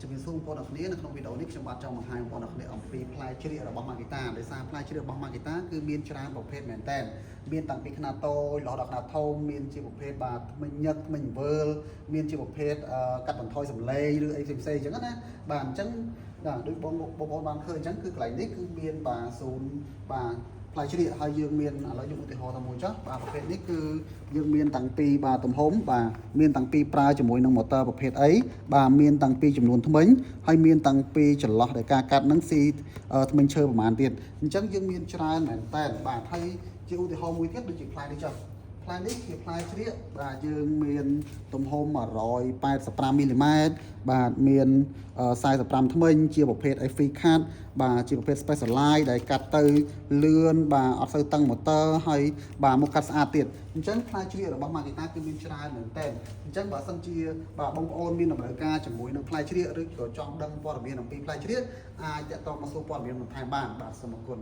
ជំរាបសួរបងប្អូនអរគ្នានៅក្នុងវីដេអូនេះខ្ញុំបាទចង់បង្ហាញបងប្អូនអរគ្នាអំពីផ្លែជ្រៀករបស់ Makita ដោយសារផ្លែជ្រៀករបស់ Makita គឺមានច្រើនប្រភេទមែនតើមានតាំងពីខ្នាតតូចរហូតដល់ខ្នាតធំមានជាប្រភេទបាទថ្មិញញឹកថ្មិញវើលមានជាប្រភេទកាត់បន្ថយសម្លេងឬអីផ្សេងៗអញ្ចឹងណាបាទអញ្ចឹងដូចបងប្អូនបានឃើញអញ្ចឹងគឺកន្លែងនេះគឺមានបាទសូនបាទផ្លែជ្រៀកហើយយើងមានឥឡូវយកឧទាហរណ៍តាមមួយចុះបាទប្រភេទនេះគឺយើងមានតាំងពីបាទទំហំបាទមានតាំងពីប្រើជាមួយនឹងម៉ូទ័រប្រភេទអីបាទមានតាំងពីចំនួនថ្មិញហើយមានតាំងពីចន្លោះនៃការកាត់នឹងស៊ីថ្មិញឈើប្រមាណទៀតអញ្ចឹងយើងមានច្រើនមែនតើបាទហើយជាឧទាហរណ៍មួយទៀតដូចជាផ្លែនេះចុះផ្លែនេះជាផ្លែជ្រៀកបាទយើងមានទំហំ185មីលីម៉ែត្របាទមាន45ថ្មិញជាប្រភេទ FV cut បាទជាប្រភេទ Specialized ដែលកាត់ទៅលឿនបាទអត់សូវតឹងម៉ូទ័រហើយបាទមកកាត់ស្អាតទៀតអញ្ចឹងផ្លែជ្រៀករបស់ Makita គឺមានច្រើនមែនតើអញ្ចឹងបើសិនជាបាទបងប្អូនមានតម្រូវការជាមួយនឹងផ្លែជ្រៀកឬក៏ចង់ដឹងព័ត៌មានអំពីផ្លែជ្រៀកអាចតាក់ទងមកសួរព័ត៌មានបន្ថែមបានបាទសូមអរគុណ